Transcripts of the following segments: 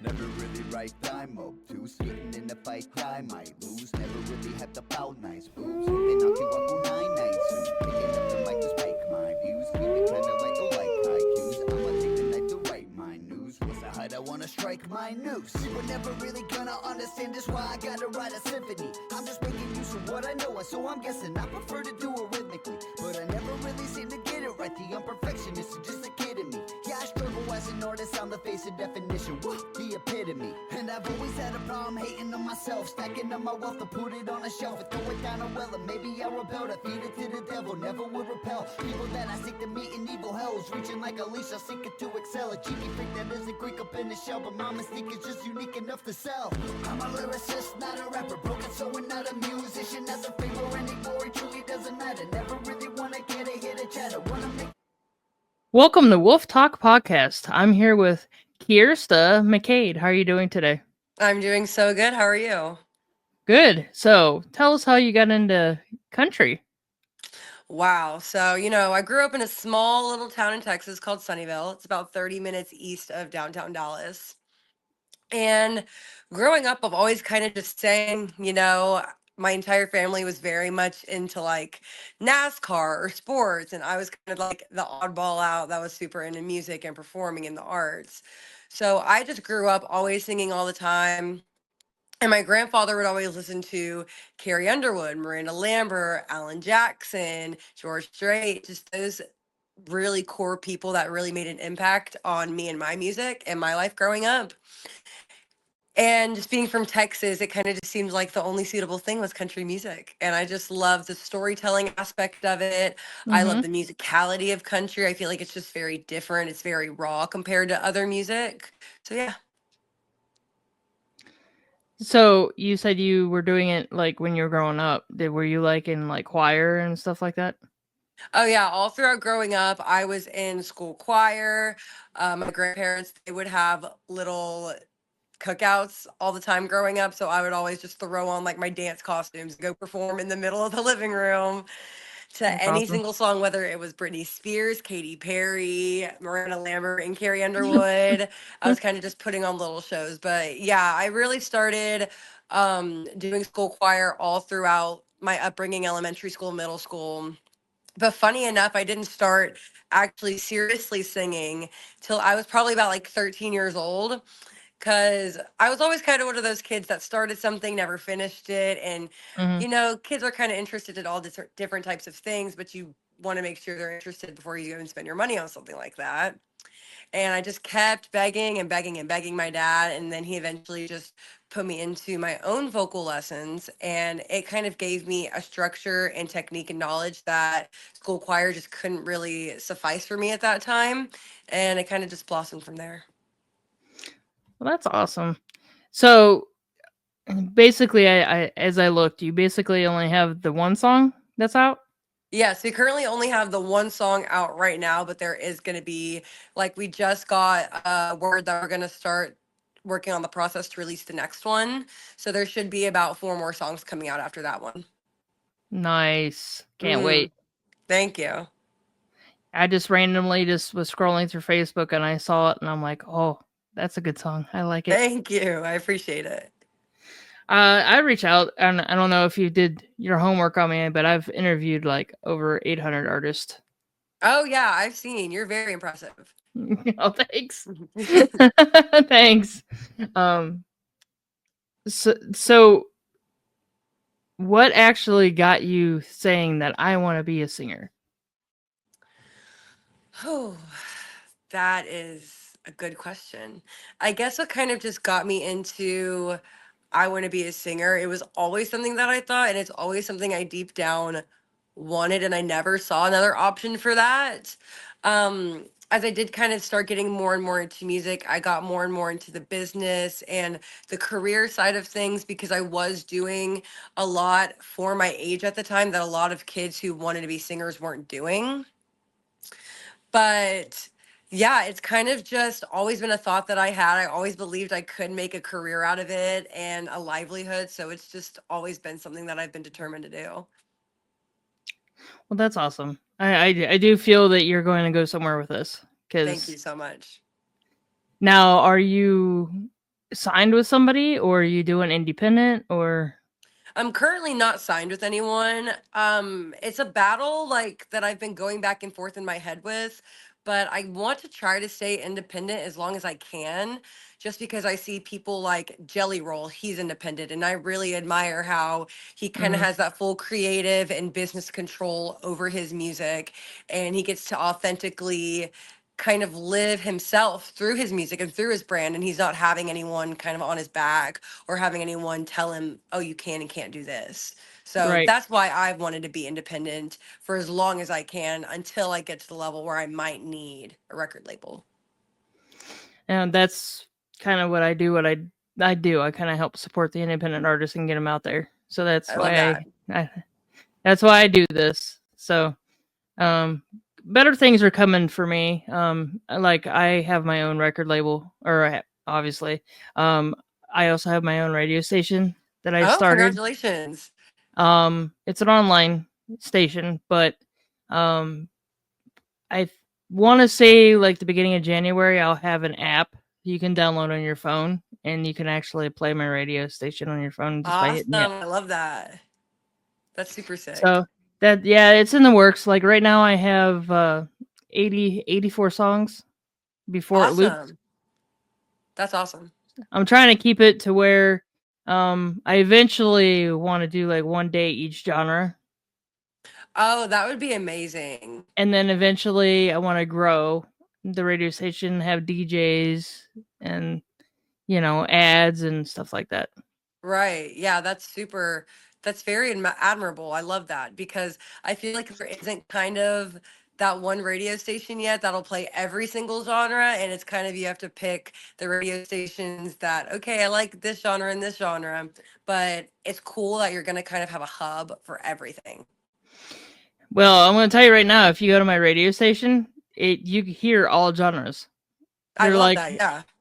never really right time obtuse. Getting in the fight, I might lose. Never really had the bout nice boobs. Hoping I'll keep up 9 soon. Picking up the mic to spike my views. Keep it kinda like haikus. I'ma take the night to write my news. What's the height I wanna strike my noose? We're never really gonna understand this, why I gotta write a symphony. I'm just making use of what I know, so I'm guessing I prefer to do it rhythmically. But I never really seem to get it right. The imperfectionist is just a kid in me. Yeah, I struggle as an artist, I'm the face of definition, woo, the epitome. And I've always had a problem hating on myself, stacking up my wealth to put it on a shelf and throw it down a well. And maybe I rebel to feed it to the devil, never would repel people that I seek to meet in evil hells. Reaching like a leash, I seek it to excel. A cheeky freak that isn't Greek up in the shell, but my mystique is just unique enough to sell. I'm a lyricist, not a rapper, broken so and not a musician. Not the fame or any glory, truly doesn't matter. Never really wanna get a hit of chatter, wanna make. Welcome to Wolf Talk Podcast. I'm here with Kyrsta McKade. How are you doing today? I'm doing so good. How are you? Good. So, tell us how you got into country. Wow. So, I grew up in a small little town in Texas called Sunnyvale. It's about 30 minutes east of downtown Dallas. And growing up, I've always kind of just saying, my entire family was very much into like NASCAR or sports. And I was kind of like the oddball out that was super into music and performing in the arts. So I just grew up always singing all the time. And my grandfather would always listen to Carrie Underwood, Miranda Lambert, Alan Jackson, George Strait, just those really core people that really made an impact on me and my music and my life growing up. And just being from Texas, it kind of just seemed like the only suitable thing was country music. And I just love the storytelling aspect of it. I love Mm-hmm. the musicality of country. I feel like it's just very different. It's very raw compared to other music. So, yeah. So, you said you were doing it like when you were growing up. Were you like in like choir and stuff like that? Oh yeah, all throughout growing up, I was in school choir. My grandparents, they would have little cookouts all the time growing up, so I would always just throw on like my dance costumes, go perform in the middle of the living room to That's any awesome. single song, whether it was Britney Spears, Katy Perry, Miranda Lambert, and Carrie Underwood. I was kind of just putting on little shows, but yeah, I really started doing school choir all throughout my upbringing, elementary school, middle school. But funny enough, I didn't start actually seriously singing till I was probably about like 13 years old. Cause I was always kind of one of those kids that started something, never finished it. And, Mm-hmm. kids are kind of interested in all different types of things, but you want to make sure they're interested before you go and spend your money on something like that. And I just kept begging and begging and begging my dad. And then he eventually just put me into my own vocal lessons. And it kind of gave me a structure and technique and knowledge that school choir just couldn't really suffice for me at that time. And it kind of just blossomed from there. Well, that's awesome. So, basically, as I looked, you basically only have the one song that's out. Yes, we currently only have the one song out right now, but there is going to be, like, we just got word that we're going to start working on the process to release the next one. So there should be about 4 more songs coming out after that one. Nice. Can't Mm, wait. thank you. I just randomly just was scrolling through Facebook and I saw it and I'm like, oh, that's a good song. I like it. Thank you. I appreciate it. I reach out and I don't know if you did your homework on me, but I've interviewed like over 800 artists. Oh, yeah, I've seen. You're very impressive. Oh, thanks. Thanks. Um, so what actually got you saying that I want to be a singer? Oh, that is a good question. I guess what kind of just got me into I want to be a singer, it was always something that I thought, and it's always something I deep down wanted, and I never saw another option for that. As I did kind of start getting more and more into music, I got more and more into the business and the career side of things because I was doing a lot for my age at the time that a lot of kids who wanted to be singers weren't doing. But yeah, it's kind of just always been a thought that I had. I always believed I could make a career out of it and a livelihood. So it's just always been something that I've been determined to do. Well, that's awesome. I do feel that you're going to go somewhere with this Thank because you so much. now are you signed with somebody, or are you doing independent, or? I'm currently not signed with anyone. It's a battle like that I've been going back and forth in my head with, but I want to try to stay independent as long as I can, just because I see people like Jelly Roll, he's independent, and I really admire how he kind of Mhm. has that full creative and business control over his music, and he gets to authentically kind of live himself through his music and through his brand, and he's not having anyone kind of on his back or having anyone tell him, oh, you can and can't do this. So Right. that's why I've wanted to be independent for as long as I can until I get to the level where I might need a record label. And that's kind of what I do. I do. I kind of help support the independent artists and get them out there. So that's I love why that. I that's why I do this. So um, better things are coming for me. Like I have my own record label, or obviously, um, I also have my own radio station that I Oh, started. congratulations. It's an online station, but um, I want to say like the beginning of January, I'll have an app you can download on your phone, and you can actually play my radio station on your phone just by Awesome. hitting it. I love that. That's super sick. So that yeah, it's in the works. Like right now, I have 84 songs before it loops. Awesome. That's awesome. I'm trying to keep it to where I eventually want to do like one day each genre, Oh, that would be amazing. and then eventually I want to grow the radio station, have DJs and ads and stuff like that. Right. Yeah, that's super. That's very admirable. I love that because I feel like there isn't kind of that one radio station yet that'll play every single genre. And it's kind of you have to pick the radio stations that, okay, I like this genre and this genre. But it's cool that you're going to kind of have a hub for everything. Well, I'm going to tell you right now, if you go to my radio station, you can hear all genres. I They're love like that.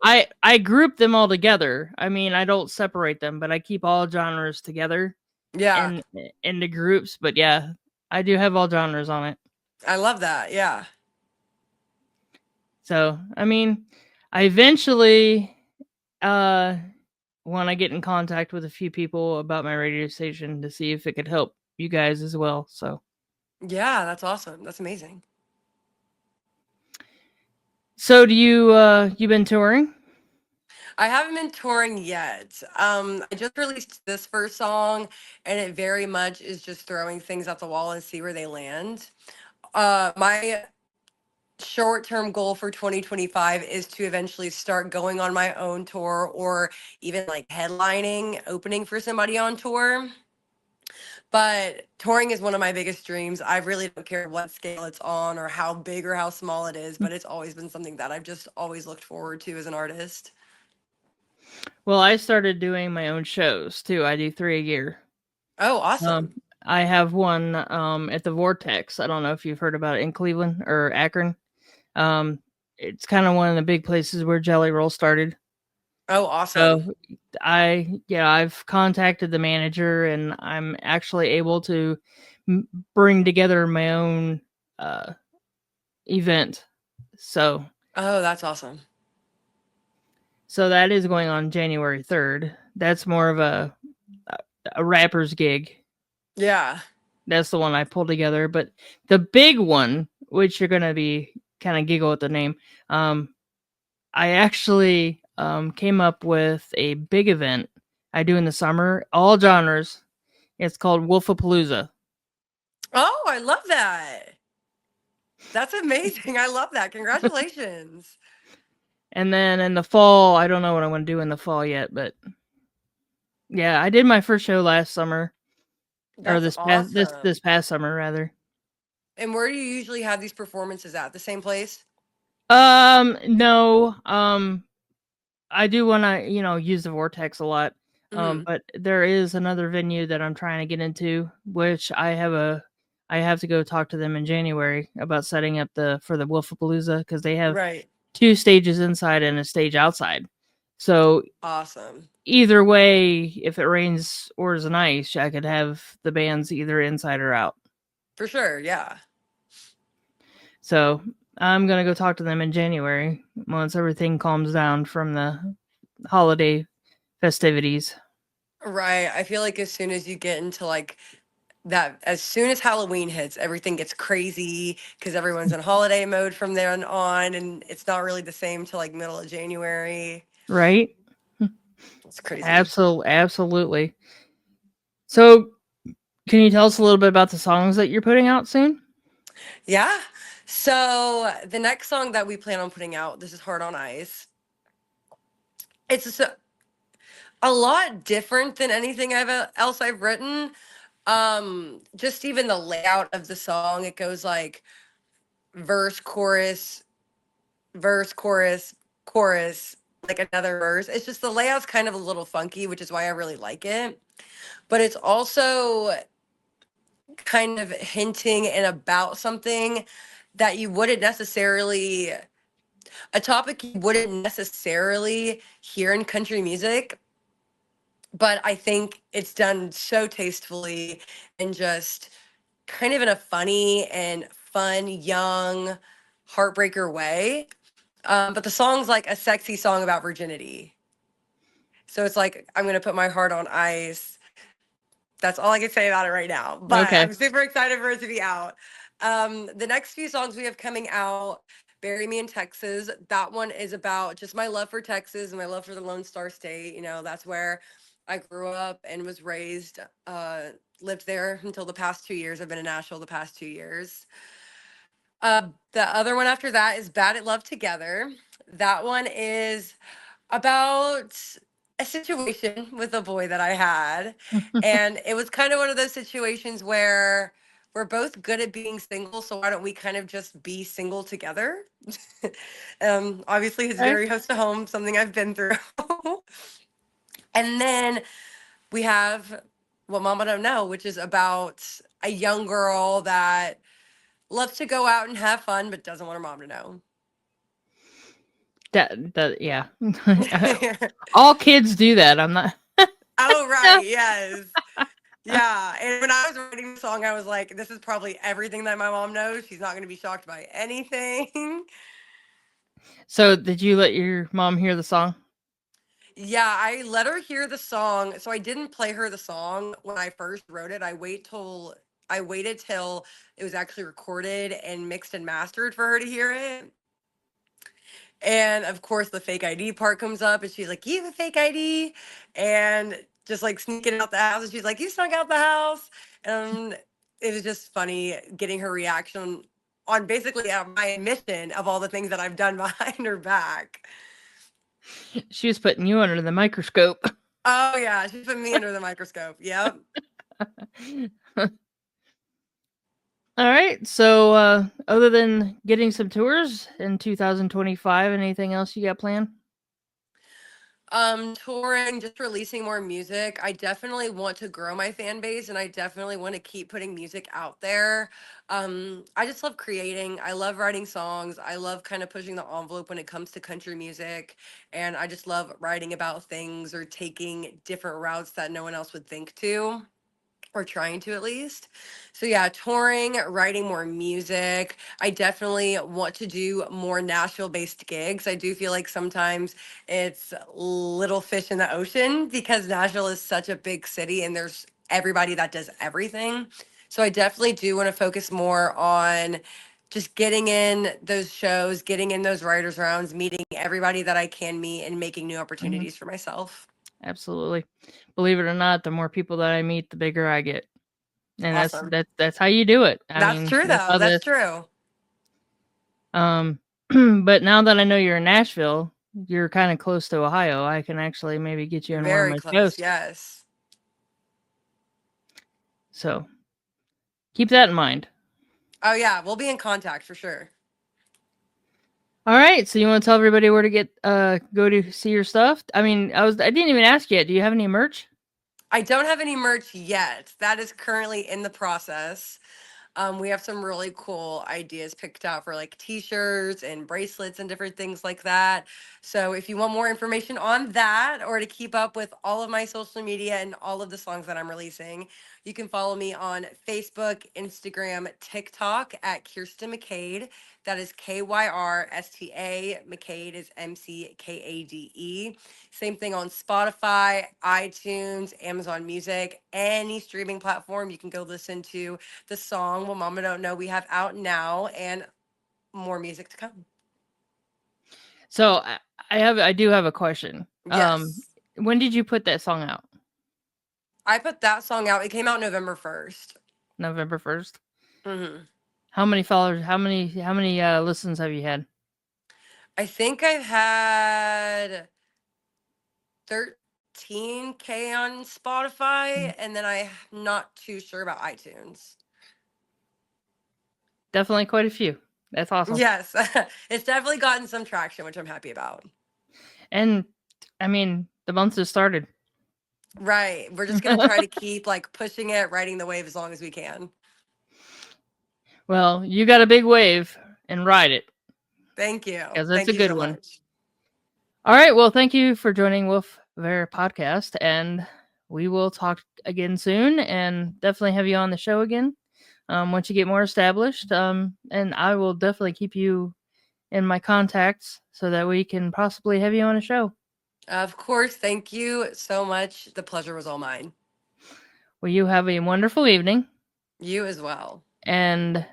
Yeah. I group them all together. I mean, I don't separate them, but I keep all genres together Yeah. and into groups. But yeah, I do have all genres on it. I love that. Yeah. So I mean, I eventually uh want to get in contact with a few people about my radio station to see if it could help you guys as well. So Yeah. That's awesome. That's amazing. do you been touring? I haven't been touring yet. I just released this first song, and it very much is just throwing things at the wall and see where they land. My short-term goal for 2025 is to eventually start going on my own tour or even like headlining, opening for somebody on tour. But touring is one of my biggest dreams. I really don't care what scale it's on or how big or how small it is, but it's always been something that I've just always looked forward to as an artist. Well, I started doing my own shows too. I do 3 a year. Oh, Um, awesome. I have one at the Vortex. I don't know if you've heard about it in Cleveland or Akron. Um, it's kind of one of the big places where Jelly Roll started. Oh, So awesome. I've contacted the manager, and I'm actually able to bring together my own uh, event. So Oh, that's awesome. that is going on January 3rd. That's more of a rapper's gig. Yeah. That's the one I pulled together. But the big one, which you're gonna be kind of giggle at the name, I actually came up with a big event I do in the summer, all genres. It's called Wolfapalooza. Oh, I love that. That's amazing. I love that. Congratulations. And then in the fall, I don't know what I'm gonna do in the fall yet, but yeah, I did my first show last summer, or That's awesome. this past summer rather. And where do you usually have these performances at? The same place? No. I do wanna, use the Vortex a lot. Hmm. But there is another venue that I'm trying to get into, which I have to go talk to them in January about setting up for the Wolfapalooza, because they have Right. 2 stages inside and a stage outside. So Awesome. either way, if it rains or is nice, I could have the bands either inside or out. For sure. Yeah. So I'm gonna go talk to them in January once everything calms down from the holiday festivities. Right. I feel like as soon as you get into like that, as soon as Halloween hits, everything gets crazy because everyone's in holiday mode from then on, and it's not really the same till like middle of January. Right? It's crazy. Absolutely. So, can you tell us a little bit about the songs that you're putting out soon? Yeah. So the next song that we plan on putting out, this is Hard on Ice. It's a lot different than anything else I've written. Just even the layout of the song, it goes like verse, chorus, verse, chorus, chorus, like another verse. It's just the layout's kind of a little funky, which is why I really like it. But it's also kind of hinting and about something that you wouldn't necessarily, a topic you wouldn't necessarily hear in country music, but I think it's done so tastefully and just kind of in a funny and fun, young, heartbreaker way. But the song's like a sexy song about virginity. So it's like, I'm going to put my heart on ice. That's all I can say about it right now. But Okay. I'm super excited for it to be out. The next few songs we have coming out, Bury Me in Texas. That one is about just my love for Texas and my love for the Lone Star State. You know, that's where I grew up and was raised, lived there until the past 2 years. I've been in Nashville the past 2 years. The other one after that is Bad at Love Together. That one is about a situation with a boy that I had. And it was kind of one of those situations where we're both good at being single. So why don't we kind of just be single together? Obviously, it's Okay. very close to home, something I've been through. And then we have What Mama Don't Know, which is about a young girl that loves to go out and have fun, but doesn't want her mom to know. Yeah. All kids do that. I'm not. Oh, right. Yes. Yeah. And when I was writing the song, I was like, this is probably everything that my mom knows. She's not going to be shocked by anything. So, did you let your mom hear the song? Yeah, I let her hear the song. So I didn't play her the song when I first wrote it. I waited till it was actually recorded and mixed and mastered for her to hear it. And of course, the fake ID part comes up, and she's like, "You have a fake ID," and just like sneaking out the house. And she's like, "You snuck out the house," and it was just funny getting her reaction on basically my admission of all the things that I've done behind her back. She was putting you under the microscope. Oh yeah, she put me under the microscope. Yep. All right. So, other than getting some tours in 2025, anything else you got planned? Touring, just releasing more music. I definitely want to grow my fan base and I definitely want to keep putting music out there. I just love creating. I love writing songs. I love kind of pushing the envelope when it comes to country music. And I just love writing about things or taking different routes that no one else would think to, or trying to at least. So yeah, touring, writing more music. I definitely want to do more Nashville based gigs. I do feel like sometimes it's little fish in the ocean because Nashville is such a big city and there's everybody that does everything. So I definitely do want to focus more on just getting in those shows, getting in those writers rounds, meeting everybody that I can meet and making new Mhm. opportunities for myself. Absolutely. Believe it or not, the more people that I meet, the bigger I get, and Awesome. that's how you do it. I That's mean, true that's though. how That's the true. um. But now that I know you're in Nashville, you're kind of close to Ohio. I can actually maybe get you in one of Very my close, shows. yes. So keep that in mind. Oh yeah, we'll be in contact for sure. All right. So you want to tell everybody where to get go to see your stuff? I mean, I didn't even ask yet. Do you have any merch? I don't have any merch yet. That is currently in the process. We have some really cool ideas picked out for like t-shirts and bracelets and different things like that. So if you want more information on that or to keep up with all of my social media and all of the songs that I'm releasing, You can follow me on Facebook, Instagram, TikTok at Kyrsta McKade. That is Kyrsta. McKade is McKade. Same thing on Spotify, iTunes, Amazon Music, any streaming platform. You can go listen to the song Well Mama Don't Know we have out now, and more music to come. So I do have a question. Yes. When did you put that song out? I put that song out. It came out November 1st. November 1st. Mm-hmm. How many followers? How many listens have you had? I think I've had 13K on Spotify, and then I'm not too sure about iTunes. Definitely quite a few. That's awesome. Yes, it's definitely gotten some traction, which I'm happy about. And I mean, the month just started. Right. We're just going to try to keep like pushing it, riding the wave as long as we can. Well, you got a big wave and ride it. Thank you. Because that's Thank a you good so one. much. All right. Well, thank you for joining Wolf Bear Podcast. And we will talk again soon and definitely have you on the show again once you get more established. And I will definitely keep you in my contacts so that we can possibly have you on a show. Of course. Thank you so much. The pleasure was all mine. Well, you have a wonderful evening. You as well. And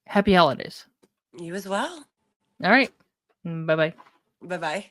happy holidays. You as well. All right. Bye-bye. Bye-bye.